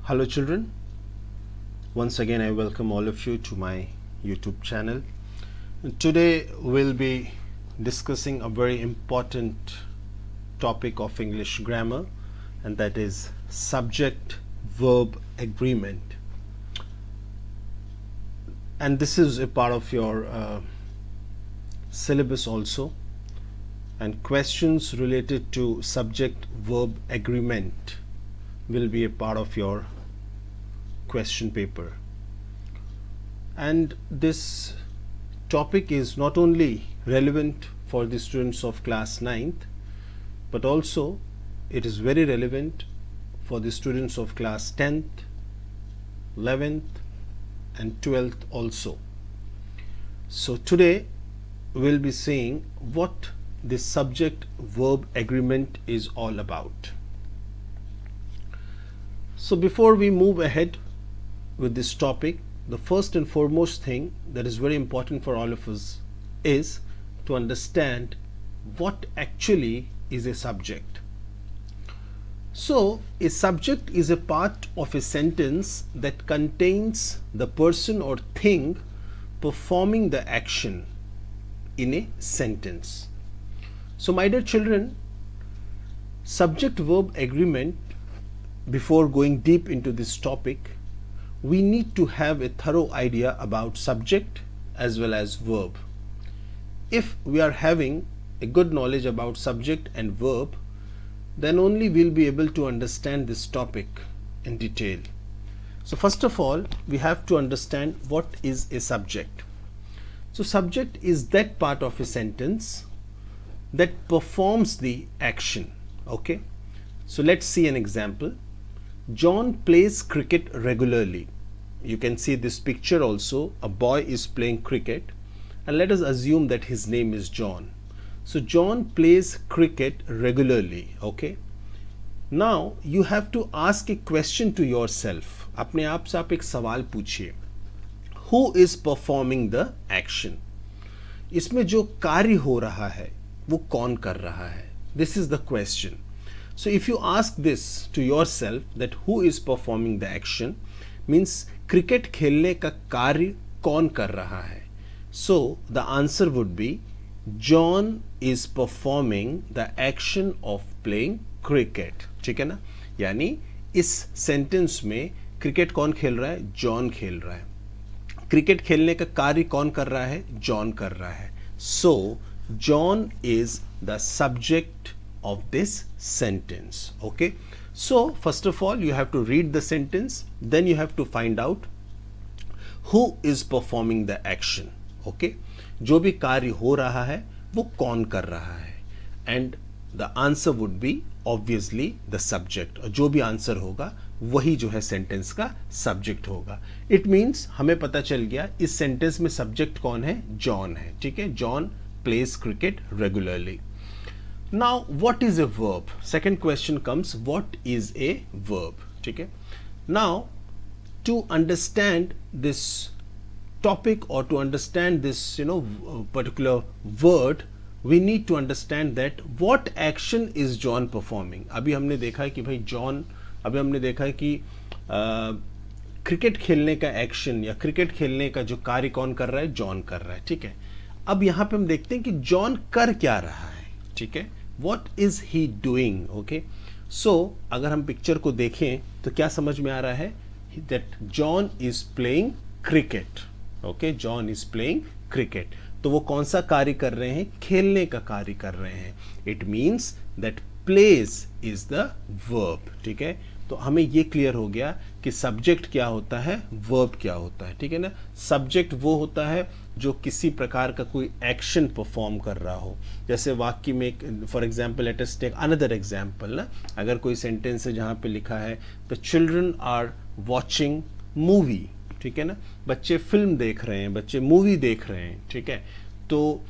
Hello children, once again I welcome all of you to my YouTube channel. Today we'll be discussing a very important topic of English grammar, and that is subject verb agreement. And this is a part of your syllabus also, and questions related to subject verb agreement will be a part of your question paper. And this topic is not only relevant for the students of class 9th, but also it is very relevant for the students of class 10th, 11th and 12th also. So today we'll be seeing what this subject verb agreement is all about. So before we move ahead with this topic, the first and foremost thing that is very important for all of us is to understand what actually is a subject. So a subject is a part of a sentence that contains the person or thing performing the action in a sentence. So my dear children, subject verb agreement, before going deep into this topic, we need to have a thorough idea about subject as well as verb. If we are having a good knowledge about subject and verb, then only we'll be able to understand this topic in detail. So first of all, we have to understand what is a subject. So subject is that part of a sentence that performs the action. Okay, so let's see an example. John plays cricket regularly. You can see this picture also. A boy is playing cricket, and let us assume that his name is John. So John plays cricket regularly. Okay, now you have to ask a question to yourself. अपने आप से आप एक सवाल पूछिए. Who is performing the action? इसमें जो कार्य हो रहा है वो कौन कर रहा है? This is the question. So if you ask this to yourself, that who is performing the action, means cricket खेलने का कार्य कौन कर रहा है? So the answer would be John is performing the action of playing cricket. ठीक है ना? यानी इस सेंटेंस में क्रिकेट कौन खेल रहा है? जॉन खेल रहा है. क्रिकेट खेलने का कार्य कौन कर रहा है? जॉन कर रहा है. So John is the subject of this sentence. Okay, so first of all you have to read the sentence, then you have to find out who is performing the action. Okay, जो भी कार्य हो रहा है वो कौन कर रहा है, and the answer would be obviously the subject. और जो भी आंसर होगा वही जो है सेंटेंस का सब्जेक्ट होगा. इट मीन्स हमें पता चल गया इस सेंटेंस में सब्जेक्ट कौन है? जॉन है. ठीक है, John plays cricket regularly. Now what is a verb? Second question comes, what is a verb? ठीक है. Now to understand this topic or to understand this particular word, we need to understand that what action is John performing. अभी हमने देखा है कि भाई John, अभी हमने देखा है कि क्रिकेट खेलने का एक्शन या क्रिकेट खेलने का जो कार्य कौन कर रहा है? जॉन कर रहा है. ठीक है, अब यहाँ पे हम देखते हैं कि जॉन कर क्या रहा है. ठीक है, what is he doing? Okay, so अगर हम पिक्चर को देखें तो क्या समझ में आ रहा है? that John is playing cricket. Okay, John is playing cricket. तो वो कौन सा कार्य कर रहे हैं? खेलने का कार्य कर रहे हैं. It means that plays is the verb. ठीक है, तो हमें ये क्लियर हो गया कि सब्जेक्ट क्या होता है, वर्ब क्या होता है. ठीक है ना, सब्जेक्ट वो होता है जो किसी प्रकार का कोई एक्शन परफॉर्म कर रहा हो. जैसे वाक्य में for example, let us take another example ना. अगर कोई सेंटेंस है जहाँ पे लिखा है the children are watching movie. ठीक है ना, बच्चे फिल्म देख रहे हैं, बच्चे मूवी देख रहे हैं. ठीक है, तो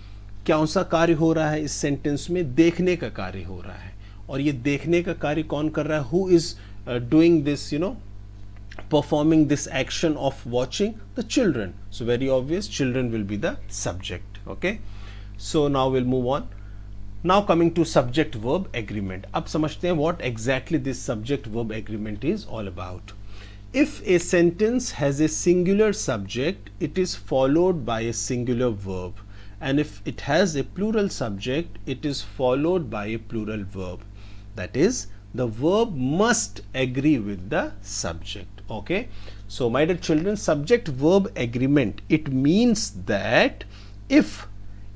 कौन सा कार्य हो रहा है इस सेंटेंस में? देखने का कार्य हो रहा है. और ये देखने का कार्य कौन कर रहा है? Who is doing this, performing this action of watching? The children. So very obvious, children will be the subject. Okay, so now we'll move on. Now coming to subject verb agreement. अब समझते हैं what exactly this subject verb agreement is all about. If a sentence has a singular subject, it is followed by a singular verb. And if it has a plural subject, it is followed by a plural verb. That is, the verb must agree with the subject. Okay. So, my dear children, subject verb agreement, it means that if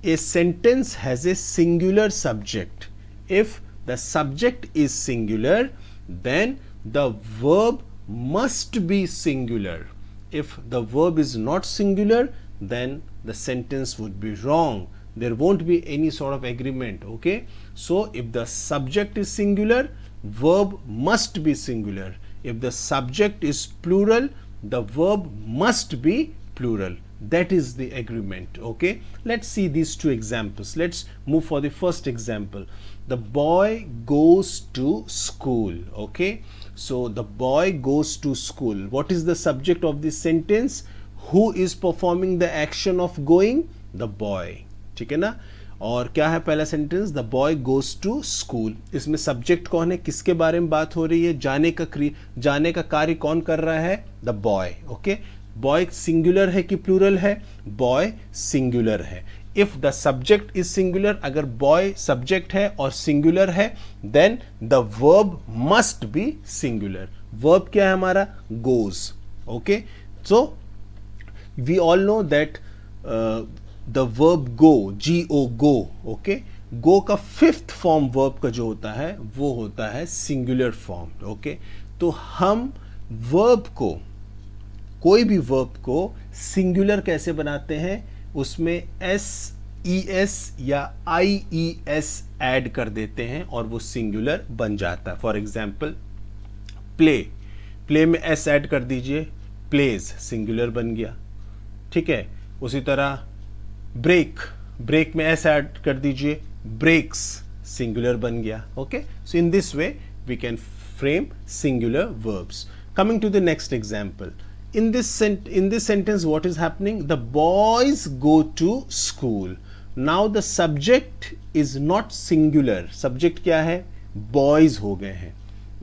a sentence has a singular subject, if the subject is singular, then the verb must be singular. If the verb is not singular, then the sentence would be wrong. There won't be any sort of agreement. Okay. So, if the subject is singular, verb must be singular. If the subject is plural, the verb must be plural. That is the agreement. Okay. Let's see these two examples. Let's move for the first example. The boy goes to school. Okay. So, the boy goes to school. What is the subject of this sentence? Who is performing the action of going? The boy. ठीक है ना. और क्या है पहला sentence? The boy goes to school. इसमें subject कौन है, किसके बारे में बात हो रही है? जाने का कार्य कौन कर रहा है? The boy. Okay. Boy singular है कि प्लूरल है? बॉय सिंगुलर है. If the subject is singular, अगर बॉय सब्जेक्ट है और सिंगुलर है, then the verb must be singular. Verb क्या है हमारा? Goes. Okay. So we all know that the verb go, GO, go. Okay. Go का fifth form verb का जो होता है वो होता है सिंगुलर फॉर्म. ओके. तो हम वर्ब को, कोई भी वर्ब को सिंगुलर कैसे बनाते हैं? उसमें SES या IES ऐड कर देते हैं और वो सिंगुलर बन जाता है. फॉर एग्जाम्पल प्ले, प्ले में S ऐड कर दीजिए, प्लेज सिंगुलर बन गया. ठीक है. उसी तरह ब्रेक, ब्रेक में S ऐड कर दीजिए, ब्रेक्स सिंगुलर बन गया. Okay. So in this way we can frame singular verbs. Coming to the next example. In this sentence, what is happening? The boys go to school. Now the subject is not singular. Subject क्या है? Boys हो गए हैं.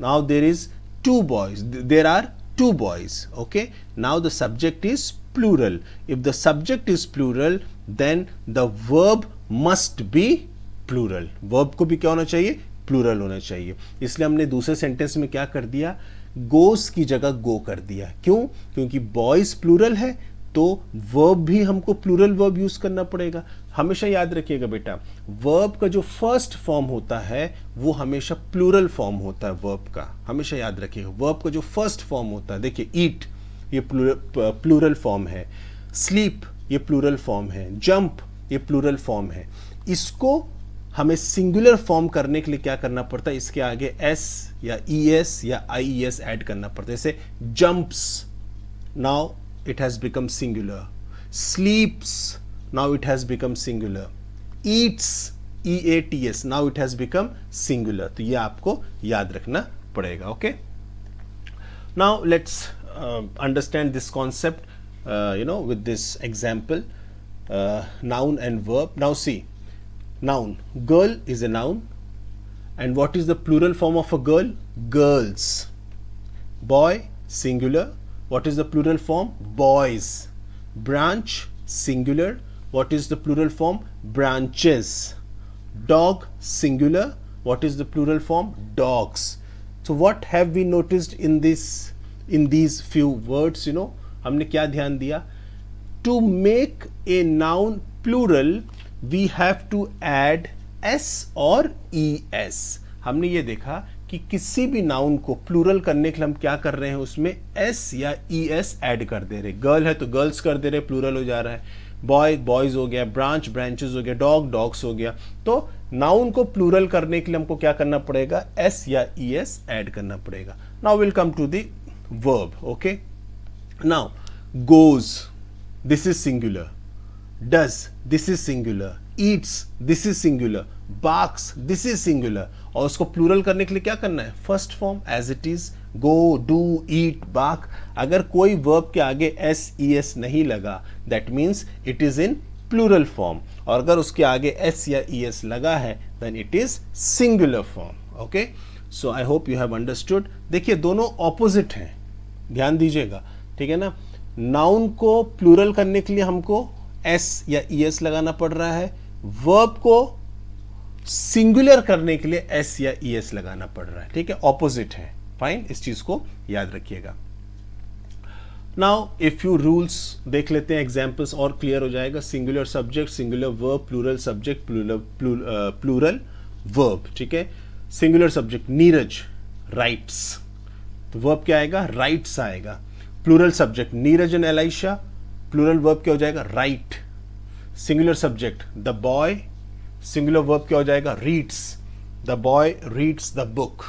Now there is two boys. There are two boys. Okay. Now the subject is plural. If the subject is plural, then the verb must be plural. Verb को भी क्या होना चाहिए? Plural होना चाहिए. इसलिए हमने दूसरे सेंटेंस में क्या कर दिया? गोस की जगह गो कर दिया. क्यों? क्योंकि बॉयज प्लूरल है, तो वर्ब भी हमको प्लूरल वर्ब यूज करना पड़ेगा. हमेशा याद रखिएगा बेटा, वर्ब का जो फर्स्ट फॉर्म होता है वो हमेशा प्लूरल फॉर्म होता है. वर्ब का हमेशा याद रखिएगा, वर्ब का जो फर्स्ट फॉर्म होता है, देखिए ईट ये प्लूरल फॉर्म है, स्लीप ये प्लूरल फॉर्म है, जंप ये प्लूरल फॉर्म है. इसको हमें सिंगुलर फॉर्म करने के लिए क्या करना पड़ता है? इसके आगे S या ES या IES ऐड करना पड़ता है. जैसे jumps, now it has become singular. स्लीप्स, now it has become singular. Yeats, EATS, now it has become singular. तो ये आपको याद रखना पड़ेगा. Okay. Now let's understand this concept with this example, noun and verb. Now see, noun, girl is a noun, and what is the plural form of a girl? Girls. Boy, singular, what is the plural form? Boys. Branch, singular, what is the plural form? Branches. Dog, singular, what is the plural form? Dogs. So what have we noticed in these few words? हमने क्या ध्यान दिया? To make a noun plural, we have to add S और ES. हमने ये देखा कि किसी भी नाउन को प्लूरल करने के लिए हम क्या कर रहे हैं? उसमें S या ES ऐड कर दे रहे. गर्ल है तो गर्ल्स कर दे रहे, प्लूरल हो जा रहा है. बॉय, बॉयज हो गया. ब्रांच, ब्रांचेस हो गया. डॉग, डॉग्स हो गया. तो नाउन को प्लूरल करने के लिए हमको क्या करना पड़ेगा? S या ES ऐड करना पड़ेगा. Now will come to the verb. Okay. Now, goes, this is singular. Does, this is singular. Eats, this is singular. Barks, this is singular. और उसको प्लूरल करने के लिए क्या करना है? First form as it is, go, do, eat, bark. अगर कोई वर्ब के आगे SES नहीं लगा, that means it is in plural form. और अगर उसके आगे S या ES लगा है, then it is singular form. Okay. So I hope you have understood. देखिए दोनों ऑपोजिट हैं. ध्यान दीजिएगा, ठीक है ना। नाउन को प्लूरल करने के लिए हमको एस या ईएस लगाना पड़ रहा है, वर्ब को सिंगुलर करने के लिए एस या ईएस लगाना पड़ रहा है, ठीक है, ऑपोजिट है। फाइन, इस चीज को याद रखिएगा। नाउ इफ यू रूल्स देख लेते हैं, एग्जाम्पल्स और क्लियर हो जाएगा। Singular subject, singular verb, plural subject, plural verb, ठीक है। सिंगुलर सब्जेक्ट नीरज राइट्स, तो वर्ब क्या आएगा, राइट्स आएगा। Plural subject Neeraj and Elisha, plural verb क्या हो जाएगा, right. Singular subject the boy, singular verb क्या हो जाएगा, reads, the boy reads the book,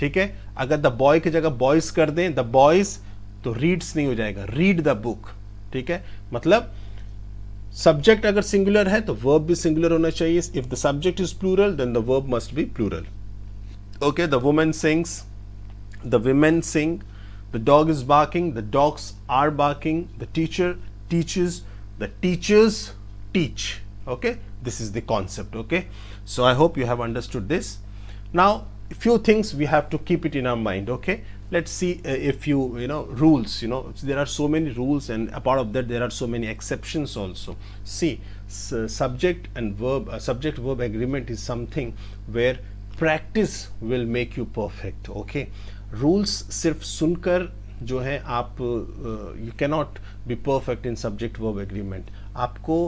ठीक है। अगर द बॉय की जगह बॉयज कर दें, द बॉयज, तो रीड्स नहीं हो जाएगा, रीड द बुक, ठीक है। मतलब सब्जेक्ट अगर सिंगुलर है तो वर्ब भी सिंगुलर होना चाहिए। If the subject is plural then the verb must be plural. Okay, the woman sings, the women sing, the dog is barking, the dogs are barking, the teacher teaches, the teachers teach. Okay, this is the concept. Okay, so I hope you have understood this. Now a few things we have to keep it in our mind. Okay, let's see if you know rules, you know, there are so many rules, and a part of that there are so many exceptions also. See, subject and verb, subject verb agreement is something where practice will make you perfect. Okay, rules सिर्फ सुनकर जो है आप you cannot be perfect in subject verb agreement. आपको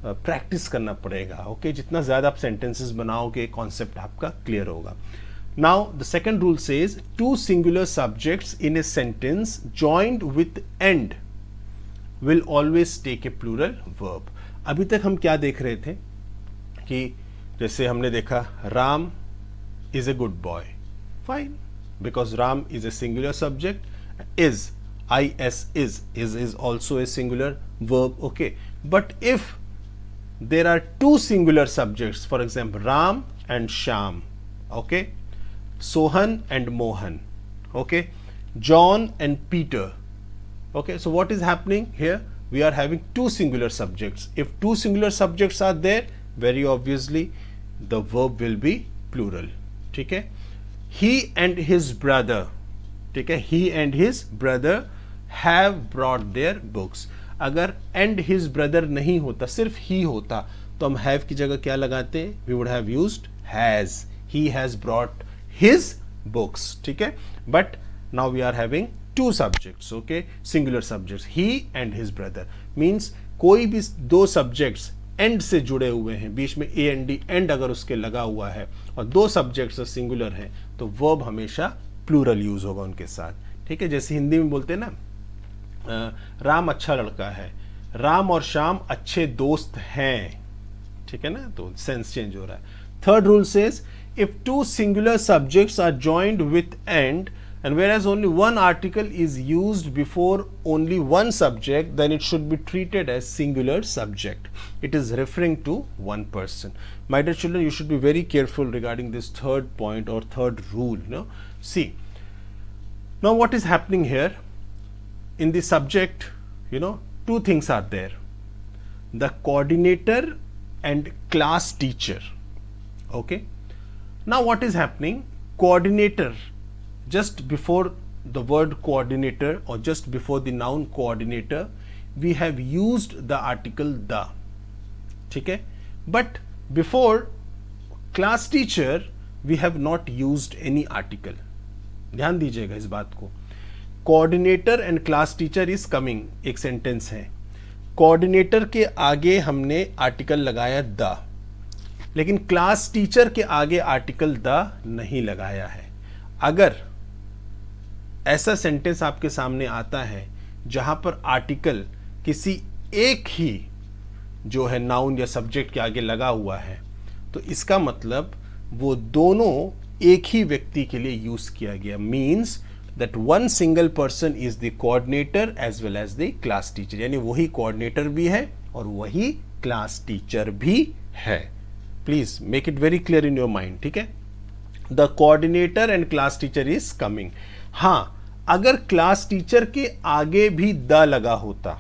practice करना पड़ेगा। Okay, जितना ज़्यादा आप सेंटेंसेस बनाओगे कॉन्सेप्ट आपका क्लियर होगा। Now the second rule says two singular subjects in a sentence joined with and will always take a plural verb. अभी तक हम क्या देख रहे थे कि जैसे हमने देखा Ram is a good boy, fine, because Ram is a singular subject, is is also a singular verb. Okay, but if there are two singular subjects, for example Ram and Sham, okay, Sohan and Mohan, okay, John and Peter, okay, so what is happening here, we are having two singular subjects. If two singular subjects are there, very obviously the verb will be plural. ठीक है, he and his brother, ठीक है, he and his brother have brought their books. अगर and his brother नहीं होता, सिर्फ he होता, तो हम have की जगह क्या लगाते, we would have used has. He has brought his books, ठीक है, but now we are having two subjects, okay, singular subjects, he and his brother, means कोई भी दो subjects end से जुड़े हुए हैं, बीच में a and d end अगर उसके लगा हुआ है और दो subjects singular हैं, तो verb हमेशा plural use होगा उनके साथ, ठीक है। जैसे हिंदी में बोलते हैं ना, राम अच्छा लड़का है, राम और श्याम अच्छे दोस्त हैं, ठीक है ना, तो सेंस चेंज हो रहा है। Third rule says if two singular subjects are joined with and and whereas only one article is used before only one subject, then it should be treated as singular subject. It is referring to one person. My dear children, you should be very careful regarding this third point or third rule, you know. See, now what is happening here in the subject, you know, two things are there, the coordinator and class teacher. Okay, now what is happening, coordinator, just before the word coordinator or just before the noun coordinator we have used the article the, ठीक है, but before class teacher we have not used any article. ध्यान दीजिएगा इस बात को, coordinator and class teacher is coming, एक sentence है, coordinator के आगे हमने आर्टिकल लगाया the, लेकिन क्लास टीचर के आगे आर्टिकल द नहीं लगाया है। अगर ऐसा सेंटेंस आपके सामने आता है जहां पर आर्टिकल किसी एक ही जो है नाउन या सब्जेक्ट के आगे लगा हुआ है, तो इसका मतलब वो दोनों एक ही व्यक्ति के लिए यूज किया गया, means that one single person is the coordinator as well as the class teacher, यानी वही कोऑर्डिनेटर भी है और वही क्लास टीचर भी है। Please make it very clear in your mind, ठीक है, the coordinator and class teacher is coming. हाँ, अगर क्लास टीचर के आगे भी द लगा होता,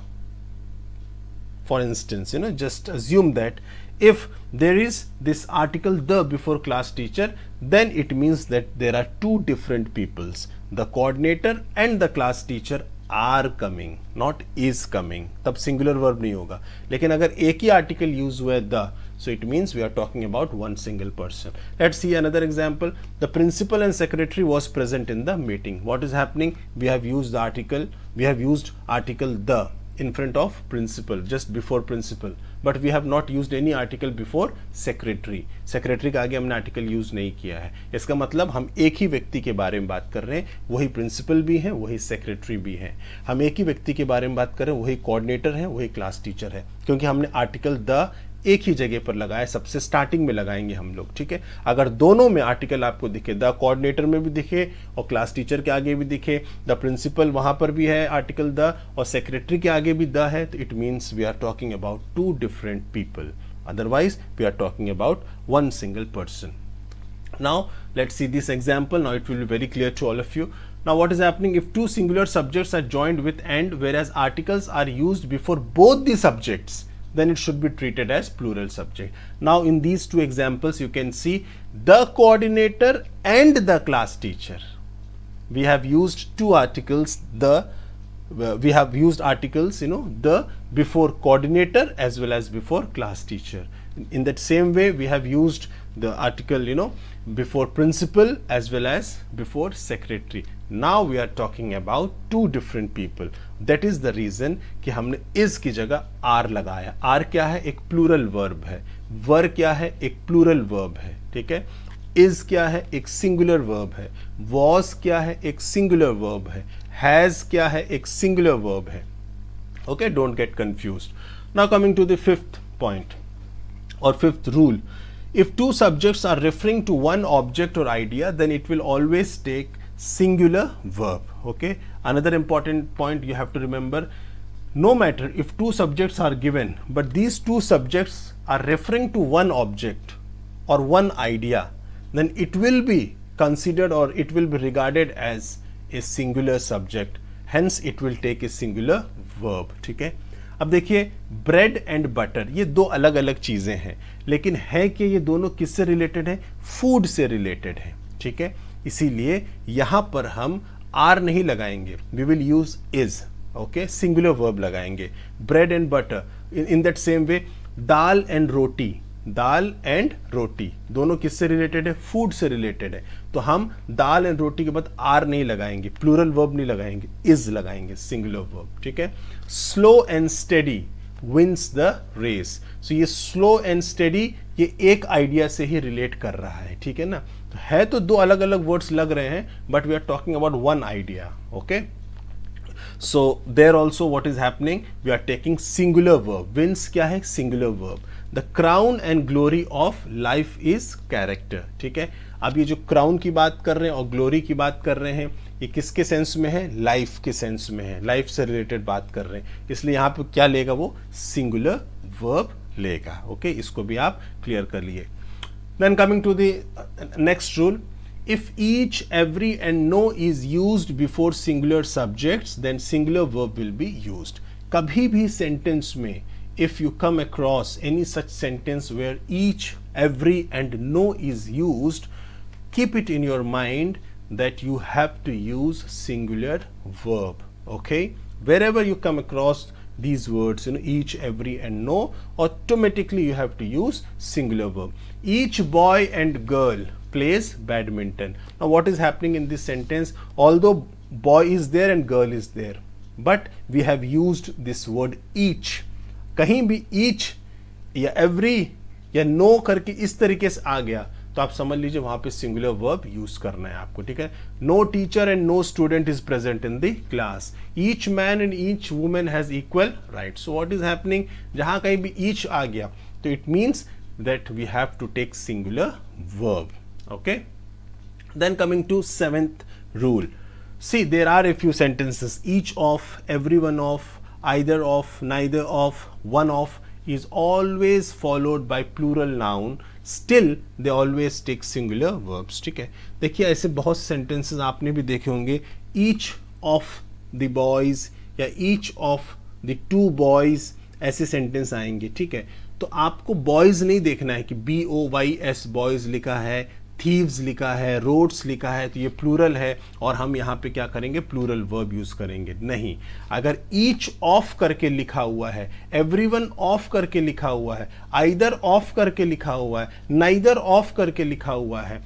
for instance, you know, just assume that if there is this article the before class teacher, then it means that there are two different peoples, the coordinator and the class teacher are coming, not is coming, तब singular verb नहीं होगा। लेकिन अगर एक ही article use हुआ है the, so it means we are talking about one single person. Let's see another example. The principal and secretary was present in the meeting. What is happening? We have used article the in front of principal, just before principal, but we have not used any article before secretary. Secretary का आगे हमने article use नहीं किया है। इसका मतलब हम एक ही व्यक्ति के बारे में बात कर रहे हैं, वही principal भी है, वही secretary भी है। हम एक ही व्यक्ति के बारे में बात कर रहे हैं, वही coordinator है, वही class teacher है, क्योंकि हमने article the एक ही जगह पर लगाया, सबसे स्टार्टिंग में लगाएंगे हम लोग, ठीक है। अगर दोनों में आर्टिकल आपको दिखे, द कोऑर्डिनेटर में भी दिखे और क्लास टीचर के आगे भी दिखे, द प्रिंसिपल वहां पर भी है आर्टिकल द और सेक्रेटरी के आगे भी द है, तो it means we are talking about two different people, otherwise we are talking about one single person. Now let's see this example. Now it will be very clear to all of you. Now what is happening if two singular subjects are joined with and, whereas articles are used before both the subjects, then it should be treated as plural subject. Now in these two examples you can see the coordinator and the class teacher. We have used two articles, we have used articles, the before coordinator as well as before class teacher. In that same way we have used the article, before principal as well as before secretary. Now we are talking about two different people. That is the reason कि हमने is की जगह are लगाया. are क्या है? एक plural verb है. were क्या है? एक plural verb है. ठीक है. is क्या है? एक singular verb है. was क्या है? एक singular verb है. has क्या है? एक singular verb है. Okay, don't get confused. Now coming to the fifth point or fifth rule. If two subjects are referring to one object or idea, then it will always take singular verb. Okay, another important point you have to remember, no matter if two subjects are given, but these two subjects are referring to one object or one idea, then it will be considered or it will be regarded as a singular subject, hence it will take a singular verb. ठीक है. अब देखिए bread and butter, ये दो अलग अलग चीजें हैं, लेकिन है कि ये दोनों किससे रिलेटेड है? फूड से रिलेटेड है. ठीक है. इसीलिए यहां पर हम आर नहीं लगाएंगे, we will use is. Okay, singular verb लगाएंगे. Bread and butter, in that same way dal and roti, dal and roti दोनों किससे रिलेटेड है? फूड से रिलेटेड है. तो हम दाल एंड रोटी के बाद आर नहीं लगाएंगे, प्लूरल वर्ब नहीं लगाएंगे, इज लगाएंगे, सिंगुलर वर्ब. ठीक है. Slow and steady wins the race. So ये स्लो एंड स्टेडी ये एक आइडिया से ही रिलेट कर रहा है. ठीक है ना. तो है तो दो अलग अलग वर्ड्स लग रहे हैं, but we are talking about one idea. Okay. So there also what is happening, we are taking singular verb. Wins क्या है? Singular verb. The crown and glory of life is character. ठीक है. अब ये जो crown की बात कर रहे हैं और glory की बात कर रहे हैं, ये किसके सेंस में है? लाइफ के सेंस में है, लाइफ से रिलेटेड बात कर रहे हैं, इसलिए यहाँ पे क्या लेगा? वो सिंगुलर वर्ब लेगा. ओके, इसको भी आप क्लियर कर लिए. Then coming to the next rule, if each, every and no is used before singular subjects, then singular verb will be used. कभी भी sentence में if you come across any such sentence where each, every and no is used, keep it in your mind that you have to use singular verb. Okay, wherever you come across these words, each, every and no, automatically you have to use singular verb. Each boy and girl plays badminton. Now what is happening in this sentence? Although boy is there and girl is there, but we have used this word each. कहीं भी each या every या no करके इस तरीके से आ गया तो आप समझ लीजिए वहां पे सिंगुलर वर्ब यूज करना है आपको. ठीक है. No teacher and no student is present in the class. Each man and each woman has equal right. So what is happening, जहां कहीं भी ईच आ गया तो it means that we have to take singular verb. Okay, then coming to seventh rule. See, there are a few sentences, each of, every one of, either of, neither of, one of is always followed by plural noun, still they always take singular verbs. ठीक है. देखिए ऐसे बहुत sentences आपने भी देखे होंगे, each of the boys या each of the two boys, ऐसे sentence आएंगे. ठीक है. तो आपको boys नहीं देखना है कि BOYS boys लिखा है, thieves लिखा है, roads लिखा है, तो ये प्लूरल है और हम यहाँ पे क्या करेंगे, प्लूरल वर्ब यूज करेंगे। नहीं, अगर each ऑफ करके लिखा हुआ है, everyone ऑफ करके लिखा हुआ है, either ऑफ करके लिखा हुआ है, neither ऑफ करके लिखा हुआ है,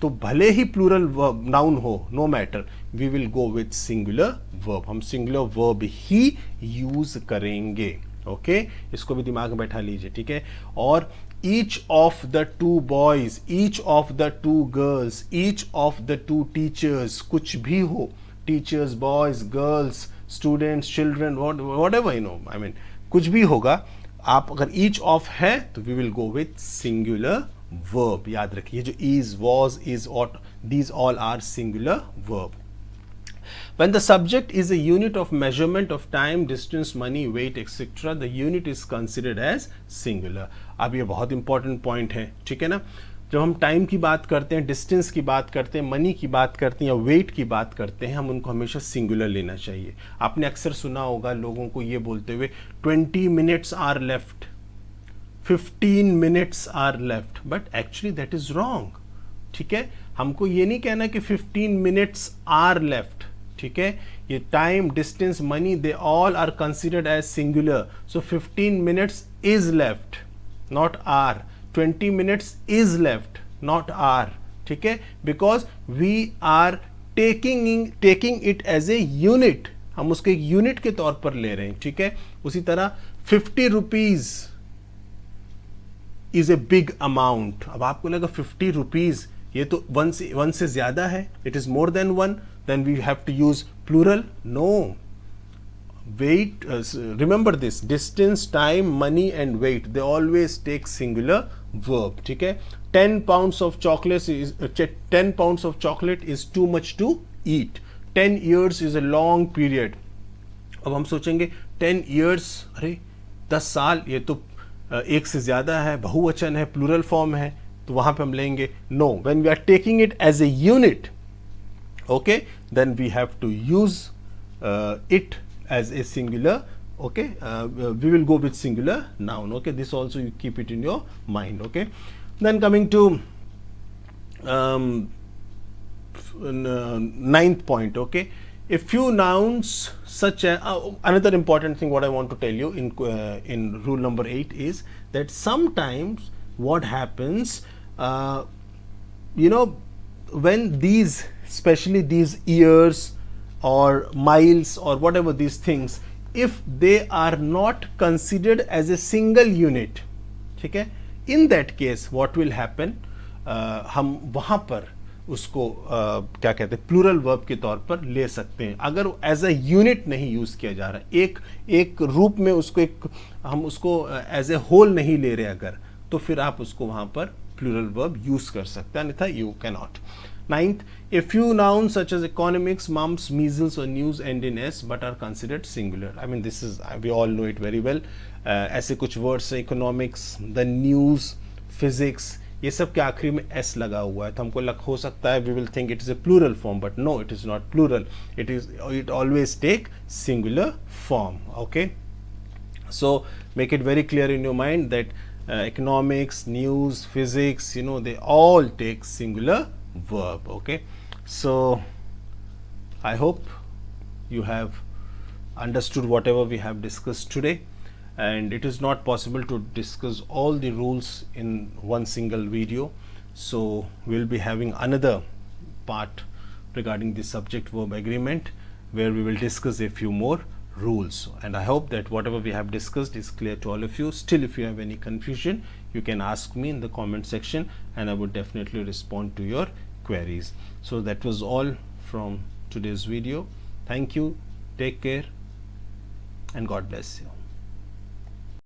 तो भले ही प्लूरल वर्ब नाउन हो, no matter, we will go with singular verb, हम सिंगुलर वर्ब ही यूज करेंगे। ओके, इसको भी दिमाग में बैठा लीजिए, ठीक है। और each of the two boys, each of the two girls, each of the two teachers, कुछ भी हो, teachers, boys, girls, students, children, whatever, you know, I mean, कुछ भी होगा, आप अगर each of है तो we will go with singular verb। याद रखिए, जो is, was, is, ought, these all are singular verb। When the subject is a unit of measurement of time, distance, money, weight, etc., the unit is considered as singular। अब ये बहुत important point है, ठीक है ना। जब हम time की बात करते हैं, डिस्टेंस की बात करते हैं, मनी की बात करते हैं या वेट की बात करते हैं, हम उनको हमेशा सिंगुलर लेना चाहिए। आपने अक्सर सुना होगा लोगों को ये बोलते हुए 20 minutes are left, 15 minutes are left, but actually that is wrong, ठीक है। हमको ये नहीं कहना कि 15 मिनट्स आर लेफ्ट, ठीक है। ये time, distance, money, they all are considered as singular, so 15 minutes is left, not are, 20 minutes is left, not are, ठीक है, because we are taking it as a unit, हम उसको एक unit के तौर पर ले रहे हैं, ठीक है। उसी तरह 50 rupees is a big amount. अब आपको लगा 50 रुपीज ये तो वन से ज्यादा है, it is more than one, then we have to use plural? No. Weight, remember this, distance, time, money and weight, they always take singular verb, ठीक है। 10 pounds of chocolate is 10 pounds of chocolate is too much to eat, 10 years is a long period। अब हम सोचेंगे 10 years, अरे 10 साल, ये तो एक से ज्यादा है, बहुवचन है, प्लूरल फॉर्म है, तो वहां पे हम लेंगे no, when we are taking it as a unit, okay, then we have to use it as a singular, okay, we will go with singular noun, okay, this also you keep it in your mind, okay। Then coming to ninth point, okay, a few nouns such as another important thing what I want to tell you in rule number 8 is that sometimes what happens, you know, when these, especially these years or miles or whatever these things, if they are not considered as a single unit, ठीक है, in that case what will happen, हम वहां पर उसको क्या कहते हैं, plural verb के तौर पर ले सकते हैं। अगर एज अ यूनिट नहीं यूज किया जा रहा, एक रूप में उसको, हम उसको एज ए होल नहीं ले रहे अगर, तो फिर आप उसको वहां पर प्लूरल वर्ब यूज कर सकते हैं, अन्यथा you can not. Ninth, a few nouns such as economics, mumps, measles or news end in s but are considered singular। I mean this is, we all know it very well। ऐसे कुछ words हैं, economics, the news, physics, ये सब के आखिरी में s लगा हुआ है, तो हमको हो सकता है we will think it is a plural form, but no, it is not plural, it always take singular form, okay। So make it very clear in your mind that economics, news, physics, you know, they all take singular verb, okay। So I hope you have understood whatever we have discussed today, and it is not possible to discuss all the rules in one single video, so we'll be having another part regarding the subject verb agreement where we will discuss a few more rules, and I hope that whatever we have discussed is clear to all of you. Still, if you have any confusion, you can ask me in the comment section and I would definitely respond to your queries. So that was all from today's video. Thank you, take care and God bless you.